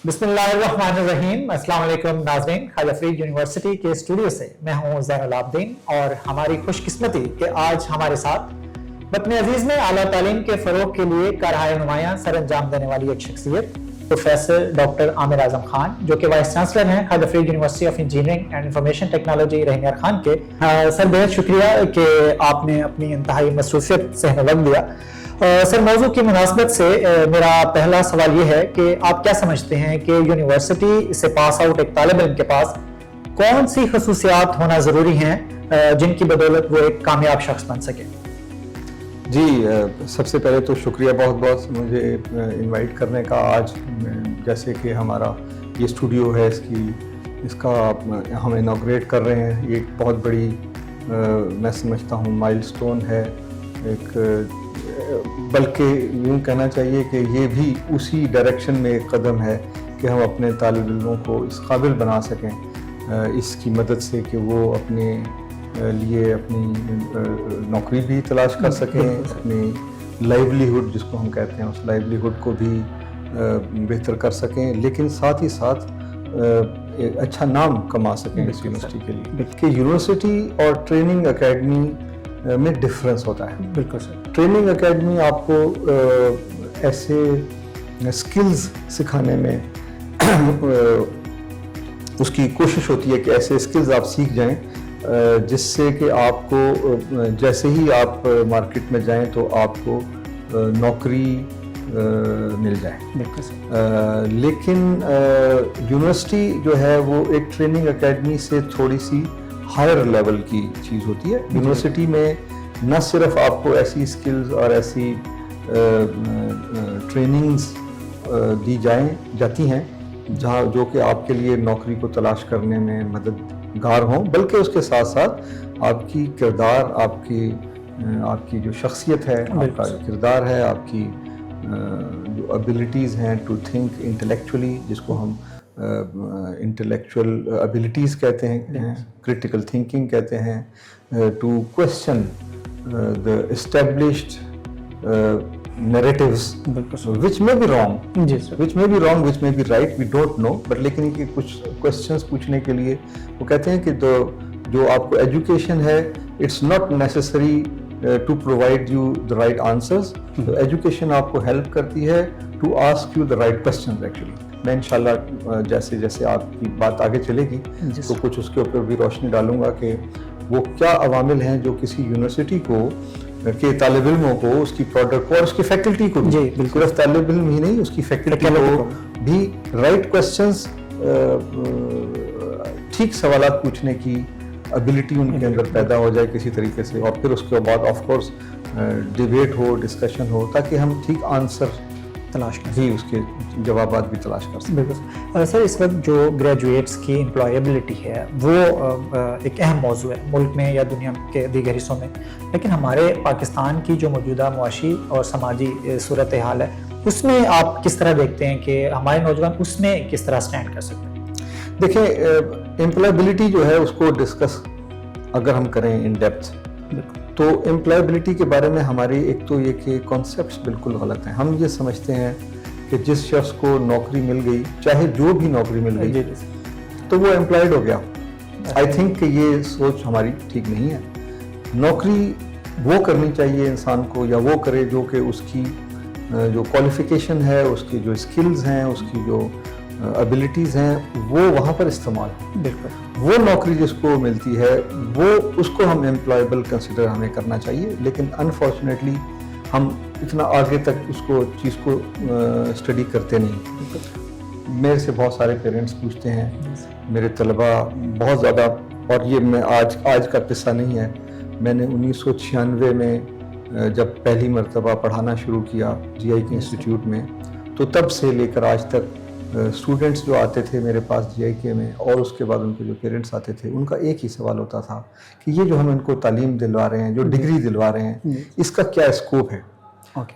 بسم اللہ الرحمن الرحیم. السلام علیکم ناظرین. خواجہ فرید یونیورسٹی کے اسٹوڈیو سے میں ہوں زین العابدین، اور ہماری خوش قسمتی کہ آج ہمارے ساتھ وطن عزیز میں اعلیٰ تعلیم کے فروغ کے لیے کارہائے نمایاں سر انجام دینے والی ایک شخصیت پروفیسر ڈاکٹر عامر اعظم خان، جو کہ وائس چانسلر ہیں Khwaja Farid university of engineering and information technology Rahim Khan کے. سر بہت شکریہ کہ آپ نے اپنی انتہائی مصروفیت سے ہمیں وقت دیا. سر، موضوع کی مناسبت سے میرا پہلا سوال یہ ہے کہ آپ کیا سمجھتے ہیں کہ یونیورسٹی سے پاس آؤٹ ایک طالب علم کے پاس کون سی خصوصیات ہونا ضروری ہیں جن کی بدولت وہ ایک کامیاب شخص بن سکے؟ جی، سب سے پہلے تو شکریہ بہت بہت مجھے انوائٹ کرنے کا. آج جیسے کہ ہمارا یہ اسٹوڈیو ہے، اس کا ہم انوگریٹ کر رہے ہیں. یہ ایک بہت بڑی میں سمجھتا ہوں مائل سٹون ہے. ایک بلکہ یوں کہنا چاہیے کہ یہ بھی اسی ڈائریکشن میں ایک قدم ہے کہ ہم اپنے طالب علموں کو اس قابل بنا سکیں اس کی مدد سے کہ وہ اپنے لیے اپنی نوکری بھی تلاش کر سکیں، اپنی لائیولیہڈ جس کو ہم کہتے ہیں اس لائیولیہڈ کو بھی بہتر کر سکیں، لیکن ساتھ ہی ساتھ ایک اچھا نام کما سکیں اس یونیورسٹی کے لیے. کہ یونیورسٹی اور ٹریننگ اکیڈمی میں ڈفرینس ہوتا ہے. بالکل سر. ٹریننگ اکیڈمی آپ کو ایسے اسکلز سکھانے میں اس کی کوشش ہوتی ہے کہ ایسے اسکلز آپ سیکھ جائیں جس سے کہ آپ کو جیسے ہی آپ مارکیٹ میں جائیں تو آپ کو نوکری مل جائے. بالکل سر. لیکن یونیورسٹی جو ہے وہ ایک ٹریننگ اکیڈمی سے تھوڑی سی ہائر لیول کی چیز ہوتی ہے. یونیورسٹی میں نہ صرف آپ کو ایسی اسکلز اور ایسی ٹریننگز دی جاتی ہیں جہاں جو کہ آپ کے لیے نوکری کو تلاش کرنے میں مددگار ہوں، بلکہ اس کے ساتھ ساتھ آپ کی کردار، آپ کی جو شخصیت ہے، آپ کا جو کردار ہے، آپ کی جو ابیلٹیز ہیں ٹو تھنک انٹلیکچولی، جس کو ہم انٹلیکچوئل ابیلٹیز کہتے ہیں، کریٹیکل تھنکنگ کہتے ہیں، to question the established narratives which may be wrong, which may be wrong, which may be right, we don't know, but لیکن کہ کچھ questions پوچھنے کے لیے وہ کہتے ہیں کہ جو آپ کو ایجوکیشن ہے it's not necessary to provide you the right answers. Education آپ کو ہیلپ کرتی ہے to ask you the right questions actually. میں انشاءاللہ جیسے جیسے آپ کی بات آگے چلے گی تو کچھ اس کے اوپر بھی روشنی ڈالوں گا کہ وہ کیا عوامل ہیں جو کسی یونیورسٹی کو کے طالب علموں کو اس کی پروڈکٹ اور اس کی فیکلٹی کو بھی، صرف طالب علم ہی نہیں، اس کی فیکلٹی کو بھی رائٹ کوسچنز، ٹھیک سوالات پوچھنے کی ابیلٹی ان کے اندر پیدا ہو جائے کسی طریقے سے، اور پھر اس کے بعد آف کورس ڈیبیٹ ہو، ڈسکشن ہو، تاکہ ہم ٹھیک آنسر تلاش کریں، جی اس کے جوابات بھی تلاش کر سکیں. بالکل سر. اس وقت جو گریجویٹس کی امپلائیبلٹی ہے وہ ایک اہم موضوع ہے ملک میں یا دنیا کے دیگر حصوں میں، لیکن ہمارے پاکستان کی جو موجودہ معاشی اور سماجی صورتحال ہے اس میں آپ کس طرح دیکھتے ہیں کہ ہمارے نوجوان اس میں کس طرح سٹینڈ کر سکتے ہیں؟ دیکھیں، امپلائیبلٹی جو ہے اس کو ڈسکس اگر ہم کریں ان ڈیپتھ تو امپلائیبلٹی کے بارے میں ہماری ایک تو یہ کہ کانسیپٹس بالکل غلط ہیں. ہم یہ سمجھتے ہیں کہ جس شخص کو نوکری مل گئی، چاہے جو بھی نوکری مل گئی، تو وہ امپلائڈ ہو گیا. آئی تھنک کہ یہ سوچ ہماری ٹھیک نہیں ہے. نوکری وہ کرنی چاہیے انسان کو، یا وہ کرے جو کہ اس کی جو کوالیفیکیشن ہے، اس کی جو اسکلز ہیں، اس کی جو ابیلٹیز ہیں، وہ وہاں پر استعمال. بالکل وہ نوکری جس کو ملتی ہے وہ اس کو ہم امپلائیبل کنسیڈر ہمیں کرنا چاہیے. لیکن انفارچونیٹلی ہم اتنا آگے تک اس کو چیز کو اسٹڈی کرتے نہیں. میرے سے بہت سارے پیرنٹس پوچھتے ہیں، میرے طلباء بہت زیادہ، اور یہ میں آج کا قصہ نہیں ہے، میں نے 1996 میں جب پہلی مرتبہ پڑھانا شروع کیا جی آئی کے انسٹیٹیوٹ میں، تو تب سے لے کر آج تک اسٹوڈنٹس جو آتے تھے میرے پاس جی آئی کے میں، اور اس کے بعد ان کے جو پیرنٹس آتے تھے، ان کا ایک ہی سوال ہوتا تھا کہ یہ جو ہم ان کو تعلیم دلوا رہے ہیں، جو ڈگری دلوا رہے ہیں، اس کا کیا اسکوپ ہے.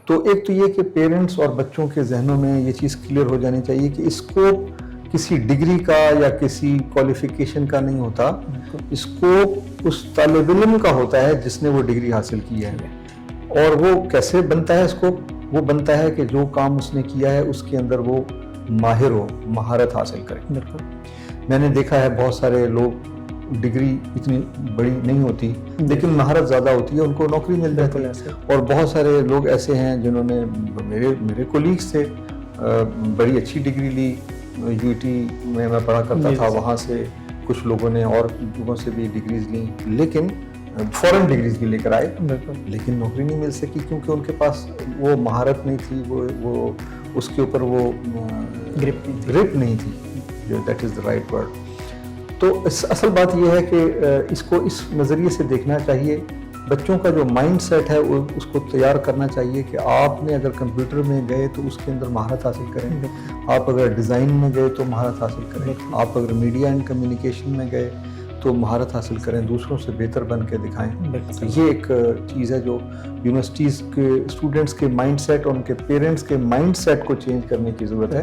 تو ایک تو یہ کہ پیرنٹس اور بچوں کے ذہنوں میں یہ چیز کلیئر ہو جانی چاہیے کہ اسکوپ کسی ڈگری کا یا کسی کوالیفیکیشن کا نہیں ہوتا، اسکوپ اس طالب علم کا ہوتا ہے جس نے وہ ڈگری حاصل کی ہے. اور وہ کیسے بنتا ہے اسکوپ؟ وہ بنتا ہے کہ جو کام اس نے کیا ہے اس کے اندر وہ ماہر ہو, مہارت حاصل کریں. بالکل. میں نے دیکھا ہے بہت سارے لوگ ڈگری اتنی بڑی نہیں ہوتی لیکن مہارت زیادہ ہوتی ہے, ان کو نوکری مل جاتی ہے. اور بہت سارے لوگ ایسے ہیں جنہوں نے, میرے کولیگس تھے, بڑی اچھی ڈگری لی, یو ٹی میں پڑھا کرتا تھا, وہاں سے کچھ لوگوں نے اور جگہوں سے بھی ڈگریز لیں, لیکن فورن ڈگریز بھی لے کر آئے, لیکن نوکری نہیں مل سکی کیونکہ ان کے پاس وہ مہارت نہیں تھی, وہ اس کے اوپر وہ گرپ نہیں تھی, that is the right word. تو اصل بات یہ ہے کہ اس کو اس نظریے سے دیکھنا چاہیے. بچوں کا جو مائنڈ سیٹ ہے اس کو تیار کرنا چاہیے کہ آپ نے اگر کمپیوٹر میں گئے تو اس کے اندر مہارت حاصل کریں, آپ اگر ڈیزائن میں گئے تو مہارت حاصل کریں, آپ اگر میڈیا اینڈ کمیونیکیشن میں گئے تو مہارت حاصل کریں, دوسروں سے بہتر بن کے دکھائیں. یہ ایک چیز ہے جو یونیورسٹیز کے اسٹوڈنٹس کے مائنڈ سیٹ اور ان کے پیرنٹس کے مائنڈ سیٹ کو چینج کرنے کی ضرورت ہے.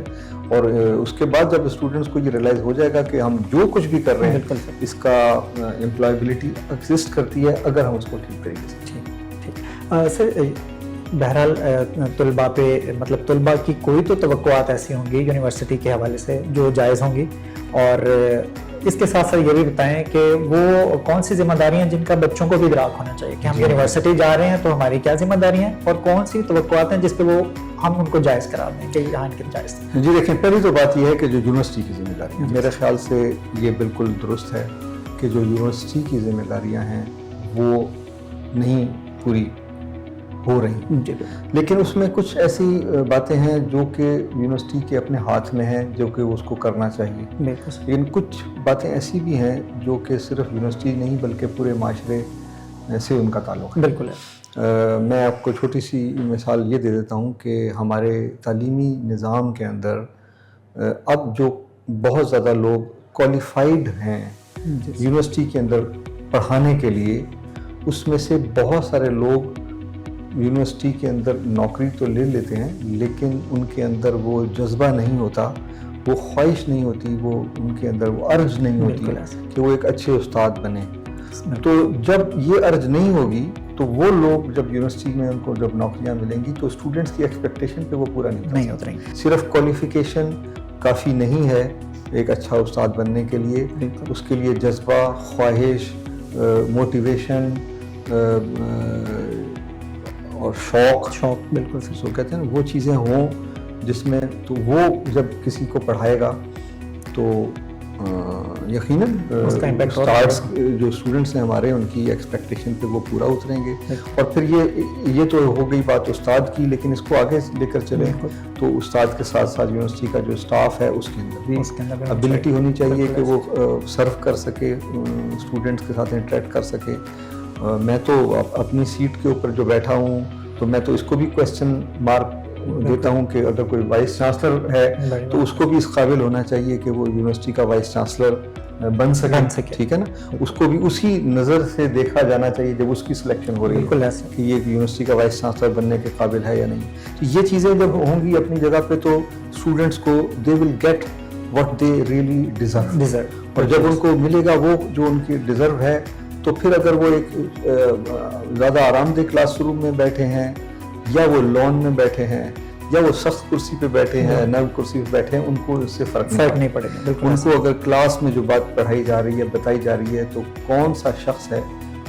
اور اس کے بعد جب اسٹوڈنٹس کو یہ ریئلائز ہو جائے گا کہ ہم جو کچھ بھی کر رہے ہیں اس کا امپلائبلٹی ایگزسٹ کرتی ہے اگر ہم اس کو ٹھیک طریقے سے. ٹھیک سر, بہرحال طلباء پہ, مطلب طلباء کی کوئی تو توقعات ایسی ہوں گی یونیورسٹی کے حوالے سے جو جائز ہوں گی, اور اس کے ساتھ ساتھ یہ بھی بتائیں کہ وہ کون سی ذمہ داریاں جن کا بچوں کو بھی ادراک ہونا چاہیے کہ ہم یونیورسٹی جا رہے ہیں تو ہماری کیا ذمہ داریاں ہیں, اور کون سی توقعات ہیں جس پہ وہ ہم ان کو جائز کرا دیں کہ یہاں ان کے جائز ہیں. جی دیکھیں, پہلی تو بات یہ ہے کہ جو یونیورسٹی کی ذمہ داریاں ہیں, میرے خیال سے یہ بالکل درست ہے کہ جو یونیورسٹی کی ذمہ داریاں ہیں وہ نہیں پوری ہو رہی, لیکن اس میں کچھ ایسی باتیں ہیں جو کہ یونیورسٹی کے اپنے ہاتھ میں ہیں جو کہ اس کو کرنا چاہیے. لیکن کچھ باتیں ایسی بھی ہیں جو کہ صرف یونیورسٹی نہیں بلکہ پورے معاشرے سے ان کا تعلق ہے. بالکل. میں آپ کو چھوٹی سی مثال یہ دے دیتا ہوں کہ ہمارے تعلیمی نظام کے اندر اب جو بہت زیادہ لوگ کوالیفائڈ ہیں یونیورسٹی کے اندر پڑھانے کے لیے, اس میں سے بہت سارے لوگ یونیورسٹی کے اندر نوکری تو لے لیتے ہیں لیکن ان کے اندر وہ جذبہ نہیں ہوتا, وہ خواہش نہیں ہوتی, وہ ان کے اندر وہ ارج نہیں ہوتی کہ وہ ایک اچھے استاد بنے. تو جب یہ ارج نہیں ہوگی تو وہ لوگ جب یونیورسٹی میں ان کو جب نوکریاں ملیں گی تو اسٹوڈنٹس کی ایکسپیکٹیشن پہ وہ پورا نہیں اتریں گے. صرف کوالیفیکیشن کافی نہیں ہے ایک اچھا استاد بننے کے لیے, اس کے لیے جذبہ, خواہش, موٹیویشن اور شوق بالکل سے کہتے ہیں وہ چیزیں ہوں جس میں, تو وہ جب کسی کو پڑھائے گا تو یقیناً جو اسٹوڈنٹس ہیں ہمارے ان کی ایکسپیکٹیشن پہ وہ پورا اتریں گے. اور پھر یہ تو ہو گئی بات استاد کی, لیکن اس کو آگے لے کر چلیں تو استاد کے ساتھ ساتھ یونیورسٹی کا جو اسٹاف ہے اس کے اندر بھی ابیلٹی ہونی چاہیے کہ وہ سرو کر سکے, اسٹوڈنٹس کے ساتھ انٹریکٹ کر سکے. میں تو اپنی سیٹ کے اوپر جو بیٹھا ہوں تو میں تو اس کو بھی کویسچن مارک دیتا ہوں کہ اگر کوئی وائس چانسلر ہے تو اس کو بھی اس قابل ہونا چاہیے کہ وہ یونیورسٹی کا وائس چانسلر بن سکے. ٹھیک ہے نا, اس کو بھی اسی نظر سے دیکھا جانا چاہیے جب اس کی سلیکشن ہو رہی ہے کہ یہ یونیورسٹی کا وائس چانسلر بننے کے قابل ہے یا نہیں. یہ چیزیں جب ہوں گی اپنی جگہ پہ تو اسٹوڈنٹس کو they will get what they really deserve, اور جب ان کو ملے گا وہ جو ان کی ڈیزرو ہے تو پھر اگر وہ ایک زیادہ آرام دہ کلاس روم میں بیٹھے ہیں یا وہ لان میں بیٹھے ہیں یا وہ سخت کرسی پہ بیٹھے ہیں, نرم کرسی پہ بیٹھے ہیں, ان کو اس سے فرق نہیں پڑے گا. ان کو اگر کلاس میں جو بات پڑھائی جا رہی ہے, بتائی جا رہی ہے, تو کون سا شخص ہے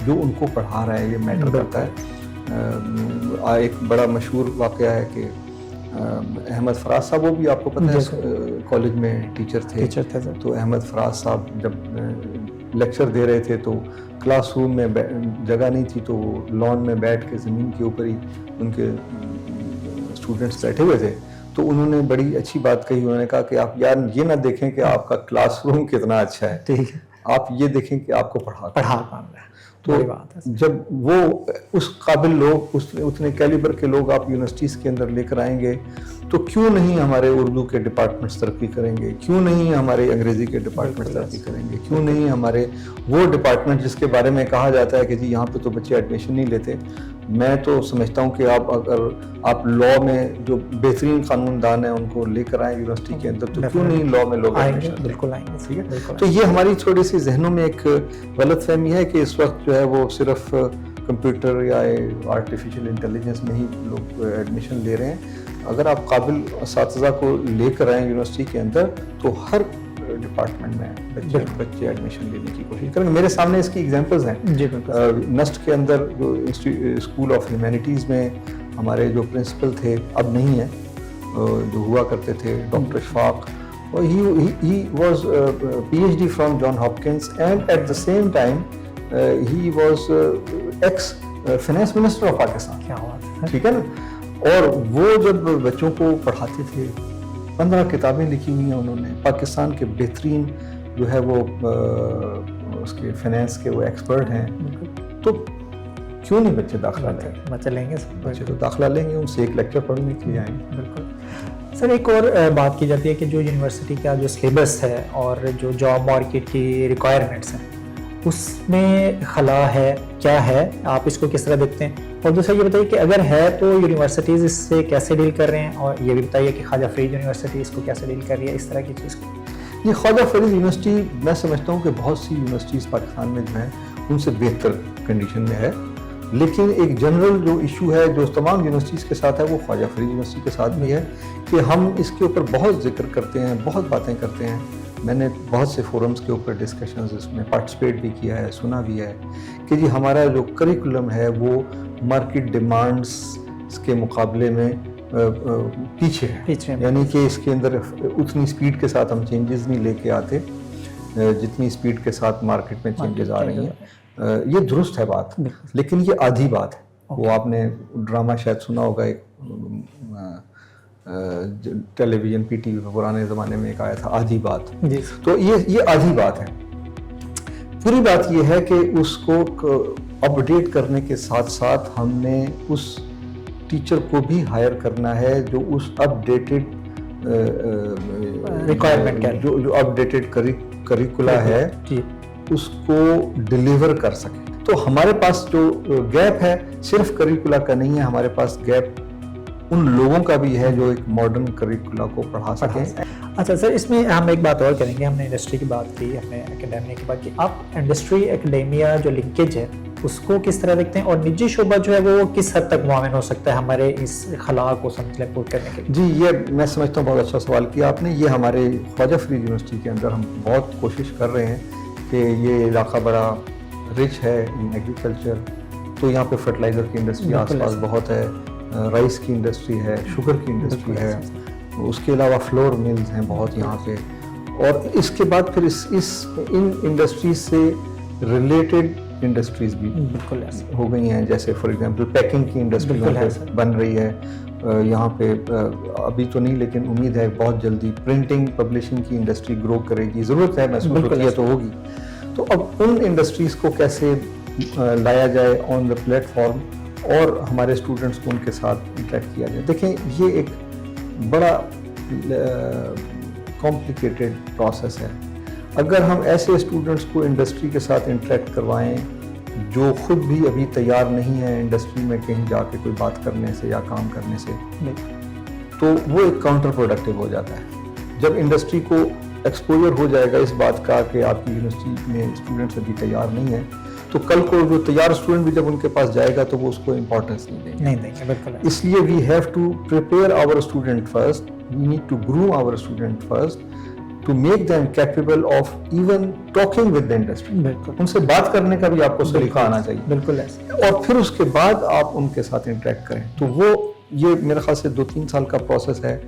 جو ان کو پڑھا رہا ہے یہ میٹر کرتا ہے. ایک بڑا مشہور واقعہ ہے کہ احمد فراز صاحب, وہ بھی آپ کو پتہ ہے کالج میں ٹیچر تھے, تو احمد فراز صاحب جب لیکچر دے رہے تھے تو کلاس روم میں جگہ نہیں تھی تو وہ لان میں بیٹھ کے زمین کے اوپر ہی ان کے اسٹوڈنٹس بیٹھے ہوئے تھے. تو انہوں نے بڑی اچھی بات کہی, انہوں نے کہا کہ آپ یار یہ نہ دیکھیں کہ آپ کا کلاس روم کتنا اچھا ہے, ٹھیک ہے, آپ یہ دیکھیں کہ آپ کو پڑھا پانا ہے. تو جب وہ اس قابل لوگ, اتنے کیلیبر کے لوگ آپ یونیورسٹیز کے اندر لے کر آئیں گے تو کیوں نہیں ہمارے اردو کے ڈپارٹمنٹس ترقی کریں گے, کیوں نہیں ہمارے انگریزی کے ڈپارٹمنٹس ترقی کریں گے, کیوں نہیں ہمارے وہ ڈپارٹمنٹ جس کے بارے میں کہا جاتا ہے کہ جی یہاں پہ تو بچے ایڈمیشن نہیں لیتے. میں تو سمجھتا ہوں کہ آپ لا میں جو بہترین قانون دان ہیں ان کو لے کر آئیں یونیورسٹی کے اندر, تو کیوں نہیں لا میں لوگ بالکل آئیں گے. ٹھیک ہے, تو یہ ہماری تھوڑی سی ذہنوں میں ایک غلط فہمی ہے کہ اس وقت جو ہے وہ صرف کمپیوٹر یا آرٹیفیشیل انٹیلیجنس میں ہی لوگ ایڈمیشن لے رہے ہیں, اگر آپ قابل اساتذہ کو لے کر آئیں یونیورسٹی کے اندر تو ہر ڈپارٹمنٹ میں بچے ایڈمیشن لینے کی کوشش کریں گے. میرے سامنے اس کی ایگزامپلز ہیں. جی بالکل. نسٹ کے اندر جو اسکول آف ہیومینٹیز میں ہمارے جو پرنسپل تھے اب نہیں ہیں, جو ہوا کرتے تھے, doctor Ashfaq, he was PhD from John Hopkins and at the same time he was ex finance minister of Pakistan. کیا بات ہے. ٹھیک ہے نا. اور وہ جب بچوں کو پڑھاتے تھے 15 کتابیں لکھی ہوئی ہیں انہوں نے, پاکستان کے بہترین جو ہے وہ اس کے فائنینس کے وہ ایکسپرٹ ہیں, تو کیوں نہیں بچے داخلہ لیں گے؟ بچے لیں گے, بچے تو داخلہ لیں گے, ان سے ایک لیکچر پڑھنے کے لیے آئیں گے. بالکل. سر ایک اور بات کی جاتی ہے کہ جو یونیورسٹی کا جو سلیبس ہے اور جو جاب مارکیٹ کی ریکوائرمنٹس ہیں اس میں خلا ہے, کیا ہے, آپ اس کو کس طرح دیکھتے ہیں؟ اور دوسرا یہ بتائیے کہ اگر ہے تو یونیورسٹیز اس سے کیسے ڈیل کر رہے ہیں, اور یہ بھی بتائیے کہ خواجہ فرید یونیورسٹی اس کو کیسے ڈیل کر رہی ہے, اس طرح کی چیز کو. یہ خواجہ فرید یونیورسٹی میں سمجھتا ہوں کہ بہت سی یونیورسٹیز پاکستان میں جو ہیں ان سے بہتر کنڈیشن میں ہے, لیکن ایک جنرل جو ایشو ہے جو تمام یونیورسٹیز کے ساتھ ہے وہ خواجہ فرید یونیورسٹی کے ساتھ بھی ہے کہ ہم اس کے اوپر بہت ذکر کرتے ہیں, بہت باتیں کرتے ہیں. میں نے بہت سے فورمز کے اوپر ڈسکشنز اس میں پارٹیسپیٹ بھی کیا ہے, سنا بھی ہے کہ جی ہمارا جو کریکولم ہے وہ مارکیٹ ڈیمانڈز کے مقابلے میں پیچھے ہے, یعنی کہ اس کے اندر اتنی سپیڈ کے ساتھ ہم چینجز نہیں لے کے آتے جتنی سپیڈ کے ساتھ مارکیٹ میں چینجز آ رہی ہیں. یہ درست ہے بات, لیکن یہ آدھی بات ہے. وہ آپ نے ڈرامہ شاید سنا ہوگا, ایک ٹیلی ویژن پی ٹی وی پہ پرانے زمانے میں ایک آیا تھا آدھی بات. تو یہ آدھی بات ہے. پوری بات یہ ہے کہ اس کو اپڈیٹ کرنے کے ساتھ ساتھ ہم نے اس ٹیچر کو بھی ہائر کرنا ہے جو اس اپڈیٹڈ ریکوائرمنٹ جو اپڈیٹڈ کریکولا ہے اس کو ڈیلیور کر سکے. تو ہمارے پاس جو گیپ ہے صرف کریکولا کا نہیں ہے, ہمارے پاس گیپ ان لوگوں کا بھی ہے جو ایک ماڈرن کریکولا کو پڑھا سکیں. اچھا سر, اس میں ہم ایک بات اور کریں گے. ہم نے انڈسٹری کی بات کی, ہم نے اکیڈیمیا کی بات کی, آپ انڈسٹری اکیڈیمیا جو لنکیج ہے اس کو کس طرح دیکھتے ہیں, اور نجی شعبہ جو ہے وہ کس حد تک معاون ہو سکتا ہے ہمارے اس خلا کو سمجھنے پورٹ کرنے کے لیے؟ جی یہ میں سمجھتا ہوں بہت اچھا سوال کیا آپ نے. یہ ہمارے خواجہ فرید یونیورسٹی کے اندر ہم بہت کوشش کر رہے ہیں کہ یہ علاقہ بڑا رچ ہے ان ایگریکلچر, تو یہاں پہ فرٹیلائزر کی انڈسٹری آس پاس بہت ہے, رائس کی انڈسٹری ہے, شوگر کی انڈسٹری ہے, اس کے علاوہ فلور ملز ہیں بہت یہاں پہ, اور اس کے بعد پھر ان انڈسٹریز سے ریلیٹڈ انڈسٹریز بھی بالکل ہو گئی ہیں. جیسے فار ایگزامپل پیکنگ کی انڈسٹری بن رہی ہے یہاں پہ, ابھی تو نہیں لیکن امید ہے بہت جلدی پرنٹنگ پبلشنگ کی انڈسٹری گرو کرے گی, ضرورت ہے, محسوس ہوتی ہے تو ہوگی. تو اب ان انڈسٹریز کو کیسے لایا جائے آن دا پلیٹ فارم اور ہمارے اسٹوڈنٹس کو ان کے ساتھ انٹریکٹ کیا جائے. دیکھیں یہ ایک بڑا کمپلیکیٹڈ پروسیس ہے. اگر ہم ایسے اسٹوڈنٹس کو انڈسٹری کے ساتھ انٹریکٹ کروائیں جو خود بھی ابھی تیار نہیں ہیں انڈسٹری میں کہیں جا کے کوئی بات کرنے سے یا کام کرنے سے, تو وہ ایک کاؤنٹر پروڈکٹیو ہو جاتا ہے. جب انڈسٹری کو ایکسپوجر ہو جائے گا اس بات کا کہ آپ کی یونیورسٹی میں اسٹوڈنٹس ابھی تیار نہیں ہیں, تو کل کو جو تیار اسٹوڈنٹ بھی جب ان کے پاس جائے گا تو وہ اس کو امپورٹنس نہیں دیں گے. بالکل. اس لیے we have to prepare our student first, we need to groom our student first to make them capable of even talking with the industry. ان سے بات کرنے کا بھی آپ کو سلیقہ آنا چاہیے. بالکل. اور پھر اس کے بعد آپ ان کے ساتھ انٹریکٹ کریں. تو وہ یہ میرے خیال سے 2-3 سال کا پروسیس ہے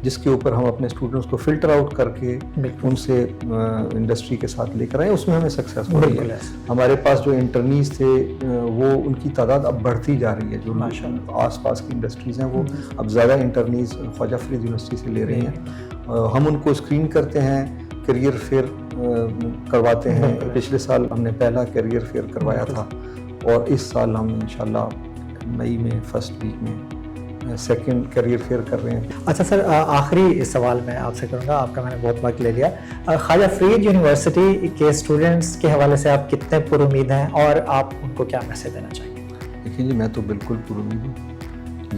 جس کے اوپر ہم اپنے اسٹوڈنٹس کو فلٹر آؤٹ کر کے ان سے انڈسٹری کے ساتھ لے کر آئیں. اس میں ہمیں سکسیس ہو رہی ہے. ہمارے پاس جو انٹرنیز تھے وہ ان کی تعداد اب بڑھتی جا رہی ہے. جو آس پاس کی انڈسٹریز ہیں وہ اب زیادہ انٹرنیز خواجہ فرید یونیورسٹی سے لے رہی ہیں. ہم ان کو اسکرین کرتے ہیں, کیریئر فیئر کرواتے ہیں. پچھلے سال ہم نے پہلا کیریئر فیئر کروایا تھا, اور اس سال ہم انشاءاللہ مئی میں فرسٹ ویک میں سیکنڈ کیریئر فیئر کر رہے ہیں. اچھا سر, آخری سوال میں آپ سے کروں گا, آپ کا میں نے بہت وقت لے لیا. خواجہ فرید یونیورسٹی کے اسٹوڈنٹس کے حوالے سے آپ کتنے پر امید ہیں, اور آپ ان کو کیا میسج دینا چاہیں گے؟ دیکھیں جی, میں تو بالکل پر امید ہوں.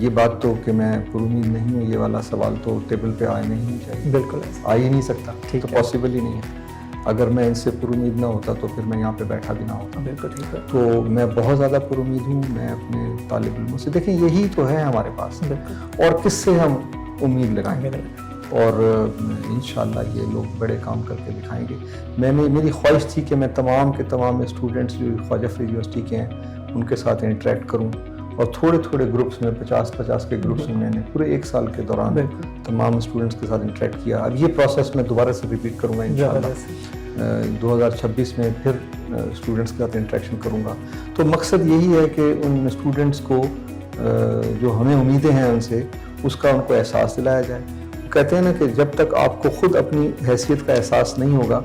یہ بات تو کہ میں پر امید نہیں ہوں, یہ والا سوال تو ٹیبل پہ آ نہیں چاہیے. بالکل, آ ہی نہیں سکتا, تو پاسبل ہی نہیں ہے. اگر میں ان سے پر امید نہ ہوتا تو پھر میں یہاں پہ بیٹھا بھی نہ ہوتا. بالکل ٹھیک ہے. تو میں بہت زیادہ پر امید ہوں. میں اپنے طالب علموں سے, دیکھیں یہی تو ہے ہمارے پاس, اور کس سے ہم امید لگائیں گے, اور انشاءاللہ یہ لوگ بڑے کام کر کے دکھائیں گے. میری خواہش تھی کہ میں تمام کے تمام اسٹوڈنٹس جو خواجہ فرید یونیورسٹی کے ہیں ان کے ساتھ انٹریکٹ کروں, اور تھوڑے تھوڑے گروپس میں 50 کے گروپس میں نے پورے ایک سال کے دوران تمام اسٹوڈنٹس کے ساتھ انٹریکٹ کیا. اب یہ پروسیس میں دوبارہ سے ریپیٹ کروں گا انشاءاللہ. 2026 میں پھر اسٹوڈنٹس کے ساتھ انٹریکشن کروں گا. تو مقصد یہی ہے کہ ان اسٹوڈنٹس کو جو ہمیں امیدیں ہیں ان سے, اس کا ان کو احساس دلایا جائے. کہتے ہیں نا کہ جب تک آپ کو خود اپنی حیثیت کا احساس نہیں ہوگا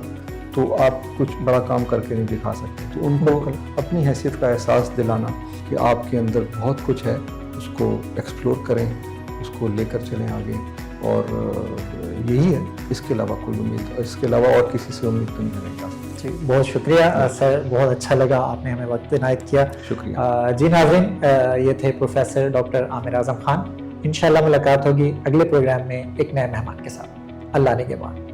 تو آپ کچھ بڑا کام کر کے نہیں دکھا سکتے. تو ان کو اپنی حیثیت کا احساس دلانا کہ آپ کے اندر بہت کچھ ہے, اس کو ایکسپلور کریں, اس کو لے کر چلیں آگے, اور یہی ہے. اس کے علاوہ کوئی امید, اس کے علاوہ اور کسی سے امید تو نہیں رہے گا. جی بہت شکریہ سر, بہت اچھا لگا, آپ نے ہمیں وقت عنایت کیا. شکریہ. جی ناظرین, یہ تھے پروفیسر ڈاکٹر عامر اعظم خان. انشاءاللہ ملاقات ہوگی اگلے پروگرام میں ایک نئے مہمان کے ساتھ. اللہ نگہبان.